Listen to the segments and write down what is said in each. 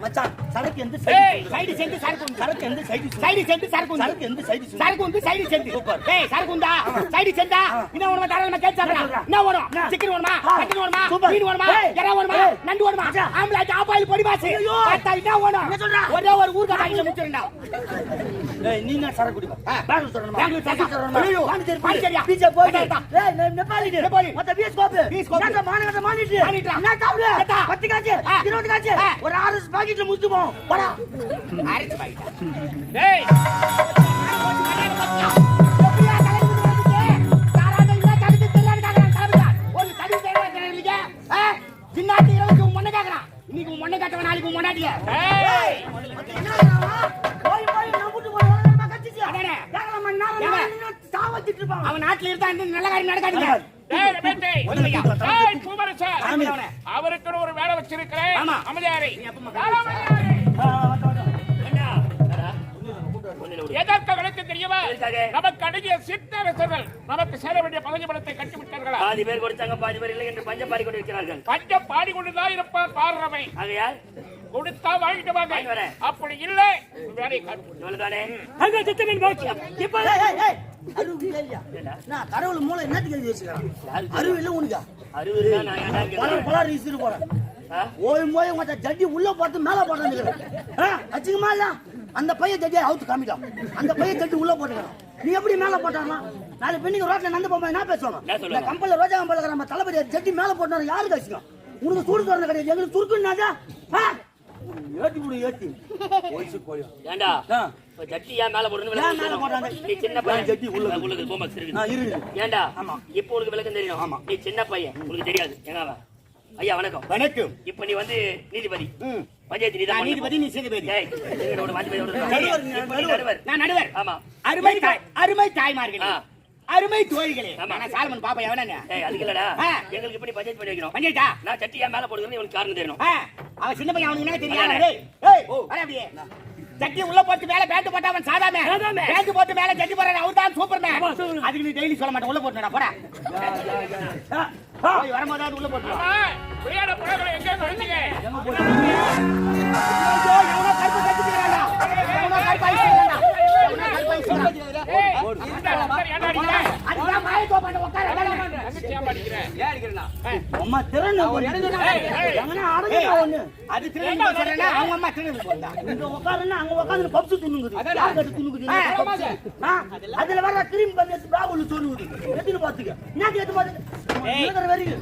மச்சான் சரக்கு எந்த சைடு சென்ட் சரக்கு சரக்கு எந்த சைடு சென்ட் சரக்கு சரக்கு எந்த சைடு சென்ட் சூப்பர் சரக்கு உண்டா சைடு சென்டா இன்ன ஒண்ணு தாராளமா கேட்ச் சாப்பிடலாம் என்ன வேணும் சிக்கன் வேணுமா மட்டன் வேணுமா மீன் வேணுமா எறா வேணுமா நண்டு வேணுமா ஆம்லெட் ஆபாயில் பொடி பாசி பார்த்தா என்ன வேணும் என்ன சொல்றா ஒரே ஒரு ஊர்கா பாக்கெட்ல முச்சிரண்டா நீ என்ன சரக்கு குடிப்பா பேங்க் சொல்லணுமா பேங்க் சொல்லணுமா ஐயோ பாண்டிச்சேரியா பீச்சே போய் நேபாளி மொத்த பீஸ் கோப்பு நான் மானகத மானிட்டு நான் தாவுல 10 காச்சு 20 காச்சு ஒரு 6 பாக்கெட்ல முத்துவோம் போடா 6 பாக்கெட் டேய் மொன்னை காட்டவ நாளைக்கு முன்னாடியே அவன் நாட்டுல இருந்தா நல்ல காரியம் நடக்காதுங்க அவருக்கு ஒரு வேலை வச்சிருக்கிறேன் அமைதியாரை எதற்கு விளக்கு தெரியுமா நமக்கு அடங்கிய சித்தரசர்கள் நமக்கு சேர வேண்டிய பதவி பலத்தை கட்டிவிட்டார்களா பாதி பேர் கொடுத்தாங்க பாதி பேர் இல்லை என்று பஞ்சம் பாடி கொண்டு இருக்கிறார்கள் பஞ்சம் பாடி கொண்டுதான் இருப்பார் பாடுறவை ஆகையால் கொடுத்தா வாங்கிட்டு வாங்க அப்படி இல்லை வேலை கடவுள் மூளை என்னத்துக்கு எழுதி வச்சுக்கிறான் அறிவு இல்லை உனக்கு அறிவு போறேன் ஓயும் போய் உங்க ஜட்டி உள்ள போட்டு மேல போட்டு வச்சுக்குமா இல்ல அந்த பையன் ஜட்டியை அவுத்து காமிட்டான் அந்த பையன் ஜட்டி உள்ள போட்டுக்கிறான் நீ எப்படி மேல போட்டானா நாளை பெண்ணுக்கு ரோட்ல நடந்து போகும்போது என்ன பேசுவாங்க இந்த கம்பல்ல ரோஜா கம்பல்ல நம்ம தளபதி ஜட்டி மேல போட்டாரு யாரு கழிச்சுக்கோ உனக்கு சூடு தோறன கிடையாது எங்களுக்கு சுருக்குன்னாதா ஏத்தி புடி ஏத்தி போயிச்சு போயும் ஏண்டா ஜட்டி ஏன் மேல போடுறன்னு மேல போட்டாங்க நீ சின்ன பையன் ஜட்டி உள்ள கோமக்ஸ் இருக்கு நான் இருக்கு ஏண்டா ஆமா இப்போ உனக்கு விளக்கம் தெரியும் ஆமா நீ சின்ன பையன் உனக்கு தெரியாது ஏங்க ஐயா வணக்கம் வணக்கம் இப்ப நீ வந்து நீதிபதி பஞ்சாயத்து நீதான் நீதிபதி நீ நீதிபதி நான் நடுவர் ஆமா அருமை தாய்மார்களே அருமை தோழிகளே நான் சாலமன் பாப்பா எவனங்க அதுக்கு இல்லடா எங்களுக்கு இப்படி பஞ்சாயத்து பண்ணி வைக்கணும் பஞ்சாயத்தா நான் சட்டி ஏன் மேல போடுறேன்னு இவனுக்கு காரணம் தெரியணும் அவன் சின்ன பையன் அவனுக்கு என்ன தெரியாது அப்படியே ஜட்டி உள்ள போட்டு மேல பேண்ட் போட்டா அவன் சாதாமே பேண்ட் போட்டு மேல ஜட்டி போறான் அவர் தான் சூப்பர்மேன் அதுக்கு நீ டெய்லி சொல்ல மாட்டே உள்ள போட்டுடா போடா போய் வரும்போது உள்ள போட்டு விளையாட போறவங்க எங்க போறீங்க எங்க போறீங்க எவனோ கருப்பு கட்டிக்கிறான்டா எவனோ கருப்பு ஐஸ்றான்டா எவனோ கருப்பு ஐஸ்றான்டா அதுதான் மாய கோபாண்ட உட்கார தங்கச்சியா படிக்கிறேன் ஏன் அடிக்கிறனா அம்மா திறன எங்கனா அடங்கடா ஒண்ணு அது திறன் சொல்றேனா அவங்க அம்மா திறன் போறா இங்க உட்காருன்னா அங்க உட்கார்ந்து பப்ஸ் துண்ணுங்குது யார் கட்டி துண்ணுங்குது அதுல வர கிரீம் பண்ணி பாகுல சொல்லுது எதுன்னு பாத்துக்க என்ன கேட்டு பாத்துக்க ஏங்கற வெறிங்க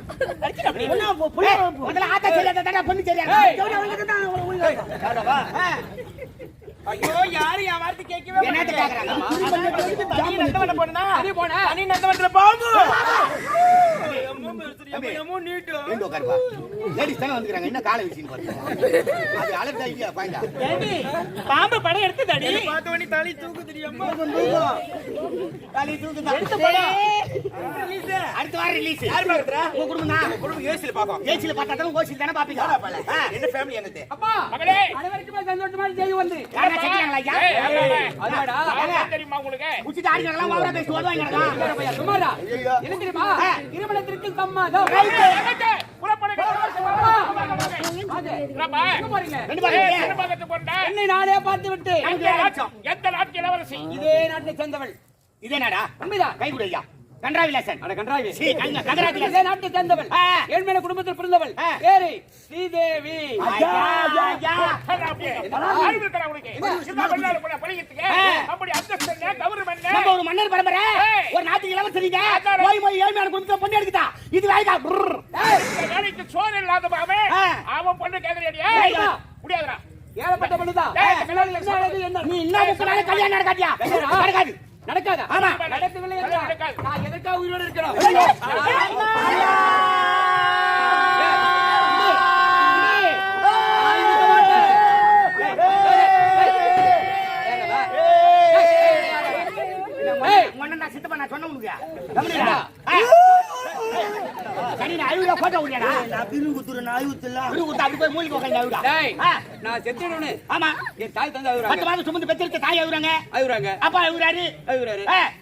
அடிச்சு அப்படி என்ன புள்ள முதல்ல ஆத்தா சரியா தான பொண்ணு சரியா ஜோடி அவங்க தான் வா ஐயோ யாரு யா வார்த்தை கேட்கவே என்னத்த கேக்குறாங்க நீ நந்தவன போறனா நீ போனா நீ நந்தவனல பாம்பு அம்மா நீட் எங்க உட்காருப்பா லேடிஸ் தான வந்துக்கறாங்க என்ன காலை வீசின்னு பாருங்க அது அலர்ட் ஐடியா பாயிண்டா ஏண்டி பாம்பு படம் எடுத்துடடி பாத்தவனி தலை தூக்குதுடி அம்மா தலை தூக்குதா எடுத்து போடு ரிலீஸ் அடுத்த வாரம் ரிலீஸ் யார் பாக்குறா உங்க குடும்பம் ஏசில பாப்போம் ஏசில பார்த்தா தான் ஓசில தான பாப்பீங்க என்ன ஃபேமிலி என்னது அப்பா மகளே அனைவருக்கும் சந்தோஷமா செய்தி வந்து யாரா செஞ்சாங்களா ஐயா அதுடா தெரியுமா உங்களுக்கு உச்சிட்டு ஆடினாங்களா வாவரா பேசி ஓடுவாங்கடா சுமாரா என்ன தெரியுமா திருமணத்திற்கு சம்மதம் என்னை நானே பார்த்து விட்டு எந்த நாட்டு இளவரசி இதே நாட்டை சேர்ந்தவள் இதே நாடா உண்மைதான் கைகுடையா கன்றாவிலாசன் இதே நாட்டை சேர்ந்தவள் ஏழ்மையான குடும்பத்தில் பிறந்தவள் பேரு ஸ்ரீதேவி ஒரு மன்னர் பரம்பரை ஒரு நாட்டு இளவரசரிங்க ஏழ்மையான குடும்பத்தை பொண்ணு எடுக்குதா இது வேலைக்கா வேலைக்கு சோறு இல்லாத அவன் பொண்ணு கேட்கறியா முடியாதுடா ஏழப்பட்ட பொண்ணுதான் நீ என்ன கல்யாணம் நடக்காதியா நடக்காது நடக்காத ஆமா நடக்கவில்லை என்றால் நான் எதற்காக உயிரோடு இருக்கிறோம் மண்ணா சித்தப்பா நான் சொன்ன உனக்கு சரி நான் அழுவியா போட்டோ விடுறா நான் பிரிவு குத்துறேன் அழுவுத்துல பிரிவு குத்து அப்படி போய் மூலிகை உட்காந்து அழுடா நான் செத்துடனே ஆமா என் தாய் தந்தை 10 அழுகுறாங்க மாதம் சுமந்து பெற்றிருக்க தாய் அழுகுறாங்க அழுகுறாங்க அப்பா அழுகுறாரு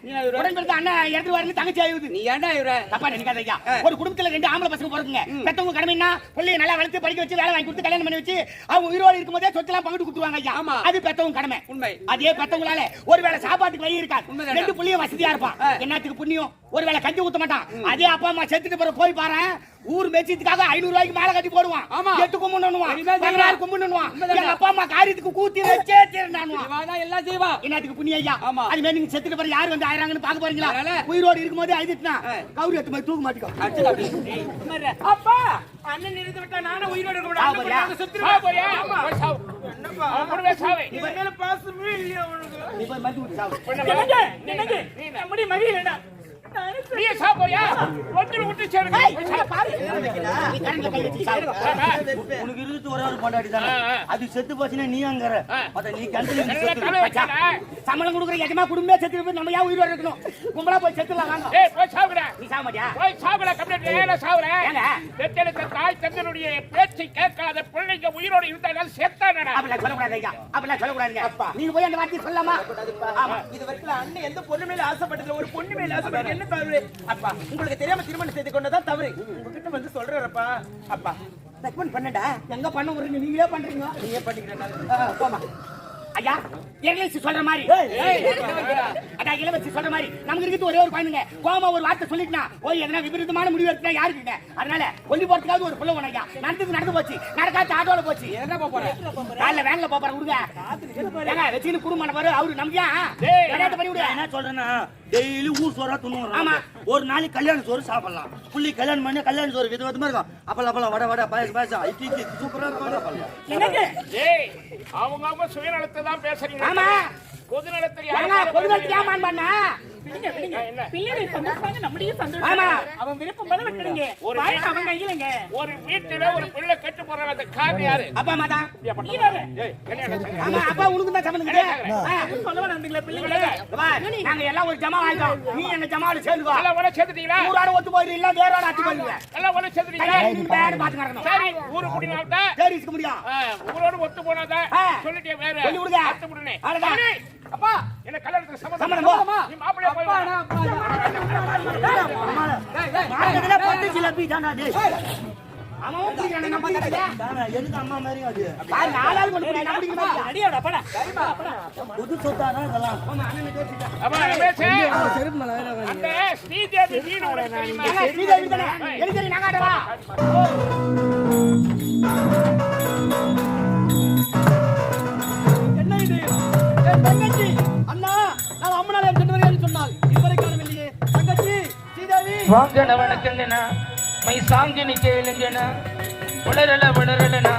நீ அழுகுற உடன் பிறந்த அண்ணன் இறந்து வரல தங்கச்சி அழுகுது நீ ஏன்டா அழுகுற தப்பா நினைக்காத ஐயா ஒரு குடும்பத்துல 2 ஆம்பளை பசங்க பிறக்குங்க பெத்தவங்க கடமைன்னா பிள்ளைய நல்லா வளர்த்து படிக்க வச்சு வேலை வாங்கி கொடுத்து கல்யாணம் பண்ணி வச்சு அவங்க உயிரோடு இருக்கும்போதே சொத்தெல்லாம் பங்கிட்டு கொடுத்துருவாங்க ஐயா ஆமா. அது பெத்தவங்க கடமை உண்மை. அதே பெத்தவங்களால ஒருவேளை சாப்பாட்டுக்கு வழி இருக்காது உண்மைதானே? 2 புள்ளியும் வசதியா இருப்பான் என்னத்துக்கு புண்ணியம் ஒருவேளை கஞ்சி ஊத்த மாட்டான் அதே அப்பா அம்மா செத்துட்டு பிறகு போய் பாரு ஊர் மெச்சியத்துக்காக 500 ரூபாய்க்கு மேல கட்டி போடுவான் ஆமா. 8 கும்பிடுவான் உண்மைதானே? 16 கும்பிடுவான் உண்மைதானே? எங்க அப்பா அம்மா காரியத்துக்கு கூத்தி வச்சே தீர்னானுவான் இவாதான் எல்லாம் செய்வா என்னத்துக்கு புண்ணியம் ஐயா ஆமா. அது மாதிரி நீங்க செத்துட்டு பிறகு யாரு வந்து ஆயிராங்கன்னு பாக்க போறீங்களா அதனால? உயிரோடு இருக்கும்போது அழுதுட்டுனா கவுரி எடுத்து போய் தூக்க மாட்டிக்கோ அப்பா அண்ணன் இருந்து விட்டா நானும் உயிரோட இருக்க சாவு போறியா? மாட்டேன் சுத்திரமா போறியா போய் சாவு அவன் கூடவே சாவு இவன் மேல பாசமே இல்லையா உனக்கு நீ போய் மருந்து குடி சாவு நினைங்க நீ நம்மடி மகி வேண்டாம் நீ சாவு போறியா ஒருத்தர் விட்டு சேருங்க போய் சாவு. பாரு நீ கரண்ட்ல கை வச்சு சாவு உனக்கு இருக்குது ஒரே ஒரு பொண்டாட்டி தானே அது செத்து போச்சுன்னா நீ அங்கற அத நீ கண்டினியூ என்ன செத்து தலை வச்சாடா? சம்பளம் கொடுக்குற எஜமா குடும்பமே செத்து போய் நம்ம ஏன் உயிரோட இருக்கணும் கும்பலா போய் செத்துலாம் வாங்க ஏய் போய் சாவுடா நீ சாக மாட்டியா போய் சாவுடா கம்ப்ளீட் ஏல சாவுடா ஏங்க? பெத்தெடுத்த தாய் தந்தனுடைய பேச்சை கேட்காத பிள்ளைங்க உயிரோடு இருந்தாலும் செத்தானடா அப்படிலாம் சொல்லக்கூடாது ஐயா அப்படிலாம் சொல்லக்கூடாதுங்க நீங்க போய் அந்த வார்த்தையை சொல்லலாமா ஆமா இது வரைக்கும் அண்ணன் எந்த பொண்ணு மேல ஆசைப்பட்டதுல ஒரு பொண்ணு மேல ஆசைப்பட்டது என்ன தவறு அப்பா உங்களுக்கு தெரியாம திருமணம் செய்து கொண்டதான் தவறு உங்ககிட்ட வந்து சொல்றேன்ப்பா அப்பா ரெக்கமெண்ட் பண்ணடா எங்க பண்ண ஒரு நீங்களே பண்றீங்க நீயே பண்ணிக்கிறேன் போமா ஐயா இளவரசி சொல்ற மாதிரி அதான் இளவரசி சொல்ற மாதிரி நமக்கு இருக்குது ஒரே ஒரு குழந்தைங்க கோமா ஒரு வார்த்தை சொல்லிட்டுனா ஓய் எதனா விபரீதமான முடிவு எடுத்தா யாருக்குங்க அதனால கொல்லி போறதுக்காவது ஒரு புள்ள ஐயா நடந்து போச்சு நடக்காத ஆட்டோல போச்சு என்ன போறேன் காலைல வேன்ல போறேன் விடுங்க ஏங்க வச்சுன்னு குடும்பம் பாரு அவரு நம்பியா விளையாட்டு பண்ணி விடுங்க என்ன சொல்றேன்னா டெய்லி ஊர் சோறா துணுறோம் ஆமா. ஒரு நாளைக்கு கல்யாண சோறு சாப்பிடலாம் புள்ளி கல்யாணம் பண்ணி கல்யாண சோறு விதவிதமா இருக்கும் அப்பலாம் வட பாயசம் இட்லி சூப்பரா இருக்கும் என்னங்க ஏய் அவங்க சுயநலத்தை தான் பேசுறீங்க ஆமா பொது நலத்தை ஏங்க பொதுவா ஏமான் பண்ணா பிள்ளைகள் சந்தோஷமாக நம்முடைய ஆமா. சந்தோஷம் அவன் விருப்பம் போல விட்டுடுங்க ஒரு வாழ்க்கை அவன் கையிலங்க ஒரு வீட்டுல ஒரு பிள்ளை கெட்டு போறான் அந்த காரணம் யாரு அப்பா அம்மா தான் நீ வேற ஏய் கல்யாணம் செய்ய. ஆமா அப்பா உனக்கு தான் சம்பந்தம் சொல்ல வேண்டாங்களா பிள்ளைங்களே நாங்க எல்லாம் ஒரு ஜமா ஆயிட்டோம் நீ எங்க ஜமால சேர்ந்து வா எல்லாம் ஒண்ணு சேர்த்துட்டீங்களா ஊராட ஒத்து போயிரு வேறோட ஆச்சு போயிருங்க எல்லாம் ஒண்ணு சேர்த்துட்டீங்களா பேர் பாத்து நடக்கணும் சரி ஊரு குடினால்தான் சரி இருக்க முடியும் ஊரோடு ஒத்து போனாத ஆ. சொல்லிட்டே வேற சொல்லி விடுங்க. அத்து விடுனே அவ்வளவுதான். சரி. அப்பா என்ன கல்யாணத்துக்கு சம்மதம் போ. நீ மாப்பிள்ளைய போய் மார்க்கெட்ல 10 ஜிலேபி தானா டேய் அவன் குடிக்கிறானே நம்ம தரல தானா எதுக்கு அம்மா மாதிரி அது பாரு நாலாள் கொண்டு போய் நான் குடிக்க மாட்டேன் அடியோட பட புது சொத்தானா இதெல்லாம் அப்பா ரமேஷ் அந்த ஸ்ரீதேவி வீடு உனக்கு தெரியுமா ஏங்க, ஸ்ரீதேவி தானே எனக்கு தெரியும் நாங்க ஆடவா என்ன இது என் தங்கச்சி அண்ணா நான் அம்மனாலயம் சென்று வருகிறேன் சொன்னால் இதுவரை காணவில்லையே தங்கச்சி ஸ்ரீதேவி வாங்கன வணக்கங்கண்ணா மை சாங்கினி கேளுங்கண்ணா வளரலண்ணா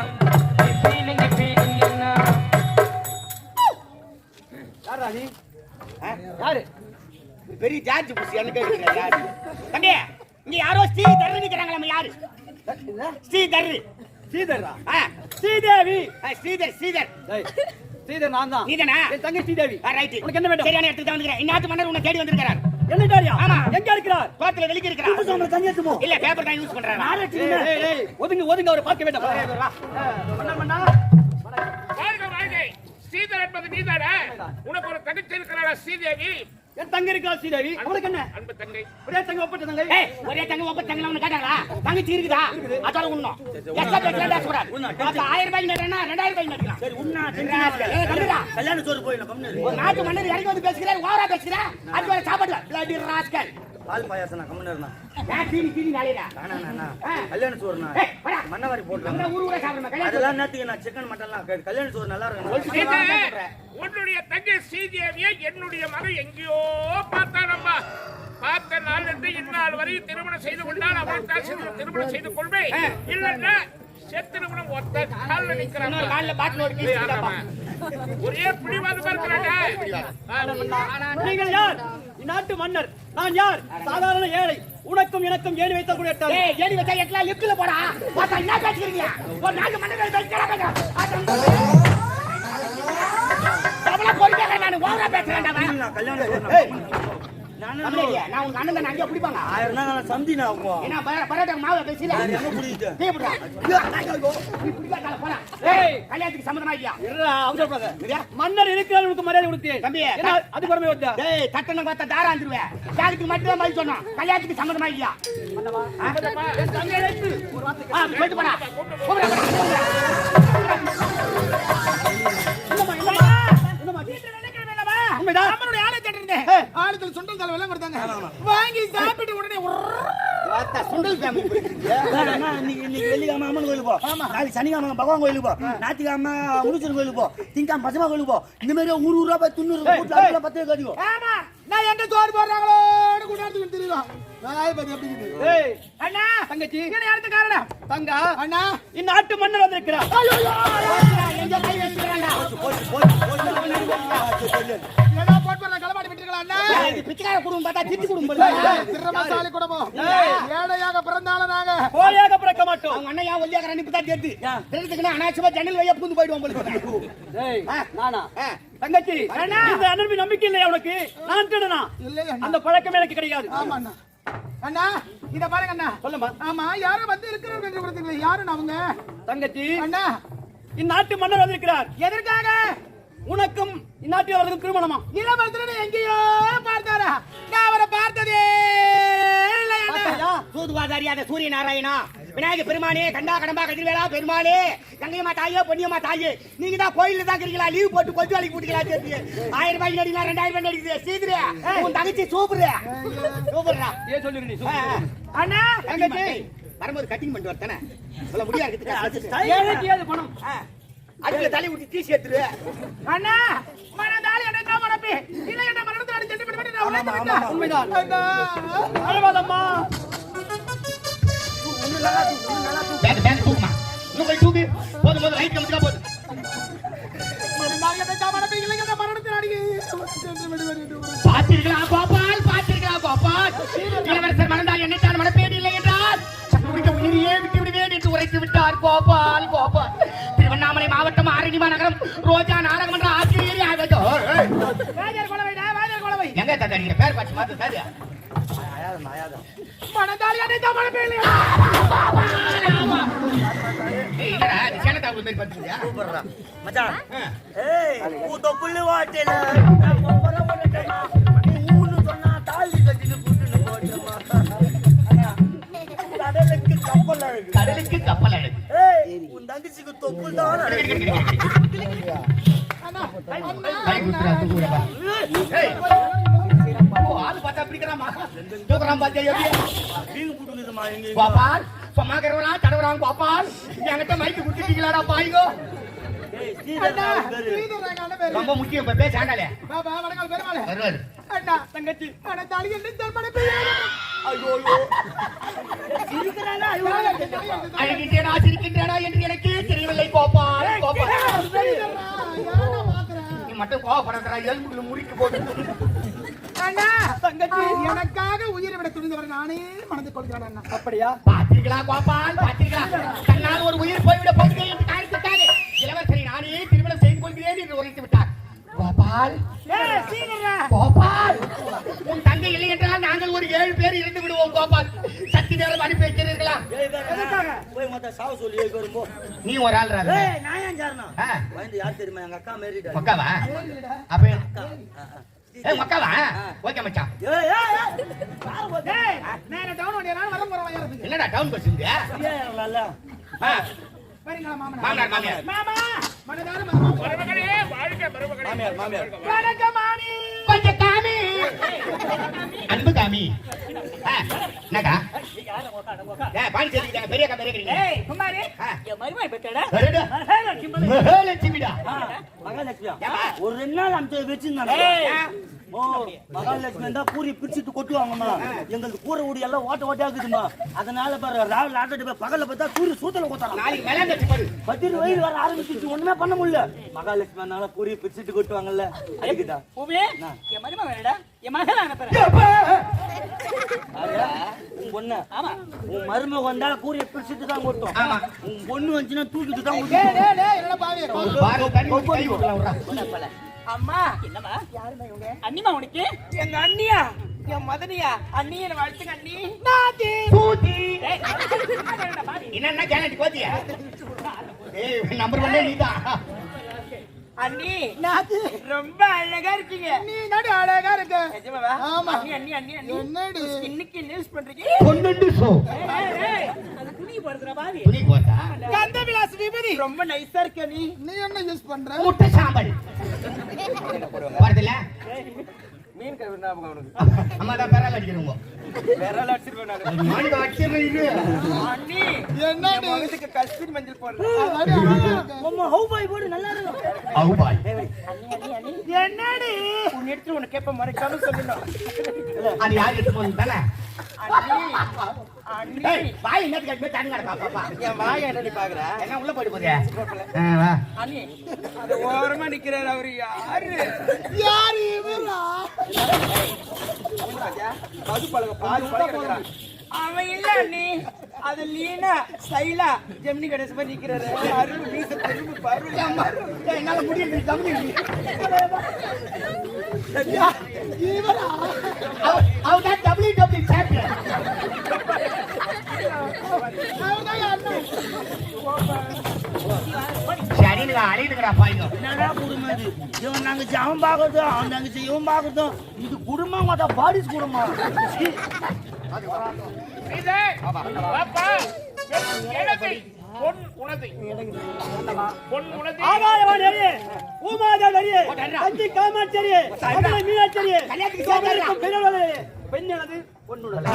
மை ஃபீலிங்கண்ணா யாரா நீ யாரு பெரிய ஜார்ஜ் புஷ் என்ன கேக்குறீங்க யாரு தம்பி இங்க யாரோ ஸ்ரீ தர்ரு நிக்கறாங்க நம்ம யாரு ஸ்ரீ தர்ரு ஸ்ரீதரா ஆ ஸ்ரீதேவி ஸ்ரீதர் டேய் ஸ்ரீதர் நான் தான் நீதானா என் தங்கச்சி ஸ்ரீதேவி ரைட் உனக்கு என்ன வேண்டும்? சரியான இடத்துக்கு தான் வந்திருக்கேன் இன்னாத்து மன்னர் உன்னை தேடி வந்திருக்கார் என்ன காரியம் ஆமா. எங்க இருக்கிறார் கோத்துல வெளிக்கு இருக்கிறார் சொன்ன தண்ணி எடுத்து போ இல்ல பேப்பர் தான் யூஸ் பண்றாரு ஏய் ஒதுங்க அவரை பார்க்க வேண்டாம் பண்ணா வாழ்க வாழ்க ஸ்ரீதர் என்பது நீதானே உனக்கு ஒரு தங்கச்சி இருக்கிறாளா ஸ்ரீதேவி என் தங்க இருக்கிறார் ஸ்ரீதேவி அவளுக்கு என்ன அன்பு தங்கை ஒரே தங்க ஒப்பட்ட தங்கை ஏய் ஒரே தங்க ஒப்ப தங்கல ஒன்னு கேட்டாங்களா தங்கச்சி இருக்குதா அதோட உண்ணும் எஸ்டா பேசல சொல்றாரு அப்ப 1000 ரூபாய் நட்டனா 2000 ரூபாய் நட்டலாம் சரி உண்ணா ஏய் கண்டுடா கல்யாண சோறு போயிடலாம் கம்முனு ஒரு நாட்டு மன்னர் இறங்கி வந்து பேசுகிறார் ஓவரா பேசுகிறார் அது வேற சாப்பாடு பிளடி ராஸ்கல் பால் பாயாசம் நான் கம்முனு இருந்தா நான் தீனி நாளையா நானா கல்யாண சோறுனா ஏய் வாடா மண்ணவாரி போட்டுறாங்க நம்ம ஊர் ஊரா சாப்பிடுறோம் கல்யாணம் அதெல்லாம் நேத்துக்கு நான் சிக்கன் மட்டன்லாம் கல்யாண சோறு நல்லா இருக்கும் உன்னுடைய தங்கை ஸ்ரீதேவியை என்னுடைய மகன் எங்கேயோ பார்த்தானம்மா பார்த்த நாள் இருந்து இந்நாள் வரை திருமணம் செய்து கொண்டால் அவள் தான் திருமணம் செய்து கொள்வேன் இல்லைன்னா செத்திருமணம் ஒத்த காலில் இன்னொரு நிற்கிறான் கால்ல பாட்டில் ஒரு பீஸ் ஆமா. ஒரே பிடிவாதமா இருக்கிறாங்க நீங்கள் யார் இந்நாட்டு மன்னர் நான் யார் சாதாரண ஏழை உனக்கும் எனக்கும் ஏணி வைத்த கூட எட்டாது. ஏய் ஏடி வச்சா எட்லாம் லிப்ட்ல போடா பாத்தா என்ன பேசுறீங்க ஒரு நாட்டு மன்னர் பேசுறாங்க டபுளா போறீங்க நான் ஓவரா பேசுறேன்டா நான் கல்யாண சோறு நான் உனக்கு அண்ணன் தானே அங்கே பிடிப்பாங்க 1000 தான் சந்தி நான் ஆகும். ஏன்னா பரோட்டா மாவை பேசல எங்க புரியுது? நீ பிடிக்காத போலாம் கல்யாணத்துக்கு சம்மதமா இல்லையா அவசரப்படாத. மன்னர் இருக்கிறார் உனக்கு மரியாதை கொடுத்தேன் தம்பி அது குறமே வந்தா டேய் தட்டன பார்த்தா தாரா வந்துருவேன் ஜாதிக்கு மட்டும் தான் பதில் சொன்னோம் கல்யாணத்துக்கு சம்மதமா இல்லையா போயிட்டு போடா வாங்கி சாப்பிட்டு உடனே சுண்டல் ஃபேமிலி இன்னைக்கு வெள்ளிக்கிழமை அம்மன் கோயிலுக்கு போ, நாளைக்கு சனிக்கிழமை பகவான் கோயிலுக்கு போ, ஞாயிற்றுக்கிழமை முனிச்சர் கோயிலுக்கு போ, திங்கக்கிழமை பசமா கோயிலுக்கு போ. இந்த மாதிரி ஊர் போய் துண்ணூறு பத்து கட்டிக்கோ. ஆமா நான் எங்க சோறு போடுறாங்களோன்னு கொண்டாடுறது தெரியும். அண்ணா தங்கச்சி என்ன அடுத்த காரணம் தங்கா அண்ணா இந்நாட்டு மன்னர் வந்திருக்கிறார். எங்க கை வச்சிருக்காங்க ஏதோ போட்டு களமாடி விட்டுருக்கலாம் அண்ணா. பிச்சைக்கார குடும்பம் பார்த்தா திட்டு குடும்பம் திறமசாலி குடும்பம். ஏழையாக பிறந்தாலும் நாங்க கோழையாக பிறக்க மாட்டோம். அவங்க அண்ணன் ஏன் ஒல்லியாக அனுப்பி தான் தெரியுது தெரிஞ்சுக்கணும் அனாவசியமா ஜன்னல் வையா பூந்து போயிடுவோம் போல நானா தங்கச்சி இந்த அன்பு நம்பிக்கை இல்லையா உனக்கு? நான் திருடனா? அந்த பழக்கம் எனக்கு கிடையாது. ஆமா அண்ணா. அண்ணா இத பாருங்க அண்ணா. சொல்லுமா. ஆமா யாரும் வந்து இருக்கிறார்கள் என்று கொடுத்தீங்க. யாரு அவங்க? தங்கச்சி அண்ணா இந்நாட்டு மன்னர் வந்திருக்கிறார். எதற்காக? உனக்கும் இந்நாட்டில் அவர்களுக்கும் திருமணமா? இளவரசனை எங்கேயோ பார்த்தாரா? நான் அவரை பார்த்ததே இல்லை அண்ணா. சூதுவாதாரியாத சூரிய நாராயணா விநாயக பெருமானே கண்டா கடம்பா கதிர்வேலா பெருமாளே கங்கையம்மா தாயே பொன்னியம்மா தாயே நீங்க தான் கோயில்ல தான் இருக்கீங்களா? லீவ் போட்டு கொஞ்சம் வேலைக்கு போட்டுங்களா? 1000 ரூபாய்க்கு நடிக்கலாம் 2000 ரூபாய் நடிக்குது சீக்கிர உன் தங்கச்சி சூப்பரா ஏன் சொல்லிருந்தீ? அண்ணா தங்கச்சி வரும்போது கட்டிங் பண்ணிட்டு வரத்தானே சொல்ல முடியாது. ஏழைக்கு பணம் அதுல தலை ஊட்டி டீ சேர்த்துரு. அண்ணா மனதால் என்ன தான் மனப்பே இல்ல என்ன மரணத்தை அடி சென்று விட்டு நான் உழைத்து உண்மைதான் அண்ணா அழவாதம்மா பேக் தூக்குமா இன்னும் போய் தூக்கு போதும் லைட் கமிட்டா போதும் மனதால் என்ன தான் மனப்பே இல்ல என்ன மரணத்தை அடி சென்று விட்டு பாத்தீர்களா கோபால் இளவரசர் மனதால் என்னைத்தான் மனப்பேடி இல்லை என்றால் சக்கரவர்த்தி உயிரையே விட்டு விடுவேன் என்று உரைத்து விட்டார் கோபால். திருவண்ணாமலை மாவட்டம் ஆரணி மாநகரம் ரோஜா நாடகம் என்ற ஆசிரியர் எங்க தந்தீங்க பேர் பாச்சு மாத்து சார் மனதால் என்ன தான் மனப்பே இல்ல இல்லடா சேனதா ஒரு பேர் பாத்துறியா சூப்பர்ரா மச்சான். ஏய் கூதோ புள்ளி வாட்டேல ஊன்னு சொன்னா தாலி கட்டிட்டு கூட்டிட்டு போடுமா. கடலுக்கு கப்பல் அழகு. ஏய் உன் தங்கச்சிக்கு தொப்புள் தான் அழகு. கை குத்துறா தூக்குறப்பா ஏய் ஓ ஆளு பார்த்தா பிடிக்கறாமா தூக்குறான் பாத்தியா எப்படி வீங்க புடுங்குதுமா எங்க கோபால் சும்மா கரவரா தடவறான் கோபால் என்கிட்ட மைக் குடுத்துட்டீங்களாடா பாய்கோ. ஏய் சீதா பேரு ரொம்ப முக்கியம் இப்ப பேச ஆண்டாலே பாபா வணக்கம் பெருமாளே வருவாரு. அண்ணா தங்கச்சி மனதால் என்ன தான் மனப்பே ஐயோ சிரிக்கறானா? ஐயோ சிரிக்கின்றேனா என்று எனக்கு தெரியவில்லை கோபால். நீ மட்டும் கோபப்படுறா எலும்புல முறிக்கு போட்டு. அண்ணா தங்கச்சி எனக்காக உயிரை விட துணிந்தவர் நானே மனது கொள்கிறேன் அண்ணா. அப்படியா? பாத்தீங்களா கோபால் பாத்தீங்களா தன்னால் ஒரு உயிர் போய்விட போகிறேன் என்று காரணத்துக்காக இளவரசரை நானே திருமணம் செய்து கொள்கிறேன் என்று உரைத்து விட்டார். கோபால் கோபால் உன் தங்கை இல்லை என்றால் நாங்கள் ஒரு 7 பேர் இருந்து விடுவோம் கோபால். சக்தி நேரம் அனுப்பி வைக்கிறீர்களா? போய் மொத்த சாவு சொல்லி வரும்போ. நீ ஒரு ஆள் ராஜா. ஏய் நான் ஏன் ஜாரணும்? வந்து யார் தெரியுமா? எங்க அக்கா மேரிடா. மக்காவா அப்ப ஏய் மக்காவா ஓகே மச்சான். ஏய் ஏய் நான் டவுன் வண்டியா நான் வர போறேன் யாருக்கு? என்னடா டவுன் பஸ்ங்க ஏய் வரீங்களா மாமா? மாமியார் மாமா மனதார மாமா மருமகளே வாழ்க மருமகளே மாமியார் வணக்கம் மாமி கொஞ்சம் காமி அன்பு காமி என்னடா ஏய் பாணி செஞ்சுட்டாங்க பெரிய கம்பெனி ஏய் குமாரி என் மருமகன் பெற்றடா மகாலட்சுமிடா மகாலட்சுமியா? ஒரு 2 நாள் அந்த வெச்சிருந்தாங்க. ஓ மகாலட்சுமி தான் பூரி பிரிச்சுட்டு கொட்டுவாங்கம்மா. எங்களுக்கு கூரை ஊடி எல்லாம் ஓட்ட ஆகுதுமா. அதனால பாரு ராவில் ஆட்டிட்டு போய் பகல்ல பார்த்தா சூரிய சூத்தல கொட்டாங்க. நாளைக்கு மேல கட்டி பாரு 10 வயது வர ஆரம்பிச்சிச்சு ஒண்ணுமே பண்ண முடியல. மகாலட்சுமினால பூரி பிரிச்சுட்டு கொட்டுவாங்கல்ல அதுக்குதா. பூவே என் மருமகன் வேறடா என் மகன் அனுப்புறேன். உன் பொண்ணு ஆமா உன் மருமக வந்தா கூரையை பிரிச்சுட்டு தான் கொட்டும். ஆமா உன் பொண்ணு வந்துச்சுன்னா தூக்கிட்டு தான் டேய் டேய் டேய் என்ன பாவி பாரு தண்ணி ஊத்தி கை ஊத்தலாம் விடுறா. அம்மா என்னம்மா யாருமா இவங்க அண்ணிமா உனக்கு எங்க அண்ணியா என் மதனியா அண்ணி என்ன வாழ்த்துங்க அண்ணி சூதி என்ன கேரண்டி கோத்தியா நம்பர் ஒன்னே நீதான் அண்ணி நாத்து ரொம்ப அழகா இருக்கீங்க நீ நடு அழகா இருக்க. நிஜமாவா? ஆமா. அண்ணி அண்ணி அண்ணி அண்ணி என்னடி? இன்னைக்கு என்ன யூஸ் பண்றீங்க? பொண்ணுண்டு சோ அது துணி போடுற பாவி. துணி கோத்தா கந்த விலாஸ் விபதி ரொம்ப நைஸா இருக்க நீ. நீ என்ன யூஸ் பண்ற? முட்டை சாம்பல் வருதுல மீன் கறி ஞாபகம் வருது. அம்மா தான் பெறால அடிக்கிறோங்க விரல் அடிச்சிருவேன் நானு. மாண்டு அடிச்சிடுறீங்க அண்ணி என்னடி? முகத்துக்கு கஸ்தூரி மஞ்சள் போடுறேன். அடி அழகா இருக்க. அம்மா ஹவு பாய் போடு நல்லா இருக்கும். அவுபாய் என்னடி உன் எடுத்து உனக்கு கேப்ப மறைக்காம சொல்லணும். அது யார் எடுத்து போறது தானே அண்ணி அண்ணி ஏய் வாய் என்னது கட்டி தண்ணி கடப்பா பாப்பா என் வாயை என்னடி பாக்குற? என்ன உள்ள போயிட்டு போதே வா அண்ணி அது ஓரமா நிக்கிறாரு அவரு யாரு? யாரு இவரா? மது பழக பால் பழகிறான். அவன் இல்ல அண்ணி அது லீனா ஸ்டைலா ஜெமினி கணேச மாதிரி நிக்கிறாரு. அருள் மீச பெருமை பாரு. என்னால முடியல கம்மி இவரா? அவதான் WWE சாம்பியன் அவர்தான் அண்ணன். சரிங்க அழிடுங்கடா பாய்ங்க என்னடா குடும்பம் இது? இவன் தங்கச்சி அவன் பார்க்கறதும் அவன் தங்கச்சி இவன் பார்க்கறதும் இது குடும்பம் மாட்டா பாடிஸ் குடும்பம். இதே பாப்பா எனது பொன் உனது பொன் உனது ஆகாயவாணியே, பூமாதேவியே, அஞ்சி காமாட்சியே, அமலை மீனாட்சியே, கல்யாணத்துக்கு சோதரிக்கும் பெருவளே, பெண்ணனது பொன்னுடல.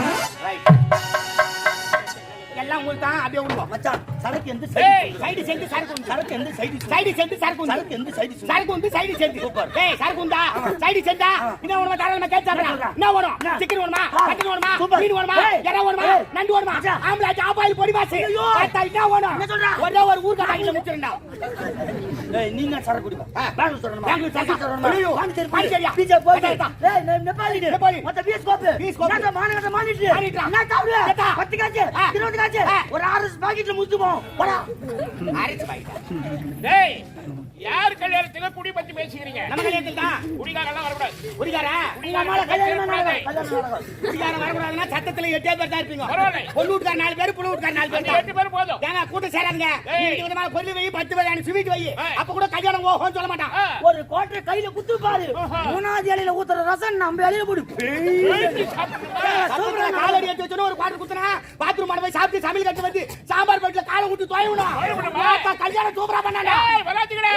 எல்லாம் உங்களுக்கு தான் அப்படியே விடுவோம் மச்சான் சரக்கு எந்த ஏய் சைடு சைடு செஞ்சு சரக்கு உண்டு சரக்கு எந்த சைடு சைடு செஞ்சு சரக்கு உண்டு சரக்கு எந்த சைடு சரக்கு உண்டு சைடு செஞ்சு சூப்பர் ஏய் சரக்கு உண்டா சைடு செஞ்சா என்ன வேணுமா தாராளமா கேட்சாங்கடா என்ன வேணும் சிக்கன் வேணுமா மட்டன் வேணுமா மீன் வேணுமா எறா வேணுமா நண்டு வேணுமா ஆம்பளை ஆபாயில் பொடி வாசி பார்த்தா என்ன வேணும் என்ன சொல்றா? ஒரே ஒரு ஊர்ல கையில முச்சிரண்டா ஏய் நீங்க சரக்கு குடிப்பா பெங்களூர் சொல்லணுமா பெங்களூர் சரக்கு சொல்லணுமா? ஐயோ பாண்டிச்சேரி, பாண்டிச்சேரியா பீச்சா போயிட்டு ஏய் நேபாளி நேபாளி. மத்த பீஸ் கோப்பு பீஸ் கோப்பு. நான் மாநகர மானிட்டு மானிட்டு. நான் சாவுல கேட்டா. 10 காச்சு 20 காச்சு ஒரு 6 பாக்கெட்ல முத்துவோம் போடா அரிச்சு பாய்டா டேய் யார் கல்யாணத்துல குடி பத்தி பேசிக்கிறீங்க? நம்ம கல்யாணத்துல தான் குடிகாரெல்லாம் வரக்கூடாது. குடிகாரா நம்மள கல்யாணம் நடக்கும் குடிகாரன் வரக்கூடாதுன்னா சட்டத்துல 8 பேர் தான் இருப்பீங்க பரவாயில்லை. பொண்ணு வீட்டுக்கார 4 பேர் புள்ள வீட்டுக்கார 4 பேர் அந்த தான். 8 பேர் போதும். ஏங்க கூட்டம் சேராதுங்க ஏய். இந்த விதமா பொருள் வை 10 வகையான ஸ்வீட் வை ஏய். அப்ப கூட கல்யாணம் ஓஹோன்னு சொல்ல மாட்டான் ஆ. ஒரு கோட்டை கையில குத்து பாரு மூணாவது இலையில ஊத்துற ரசம் நம்ம இலையில போடு பேசி சாப்பிடணுமா? சூப்பரா காலடி எடுத்து வச்சோன்னு ஒரு பாட்டு குத்துனா பாத்ரூம் போய் சாப்பிட்டு சமையல் கட்டு வந்து சாம்பார் பெட்ல காலை விட்டு தொயவணும் தொயவணுமா? பார்த்தா கல்யாணம் சூப்பரா பண்ணாங்க ஏய் வராதீங்கடா.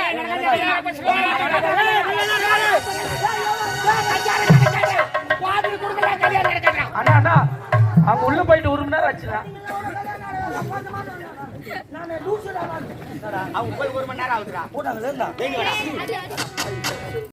பாத்ரூம் குடுக்கல கல்யாணம் நடக்கறான் அண்ணா அண்ணா அவங்க உள்ள போயிட்டு 1 மணி நேரம் ஆச்சுண்ணா. நான் லூசுடா அவங்க போய் 1 மணி நேரம் ஆகுதுடா போடாங்கல இருந்தா வேணுடா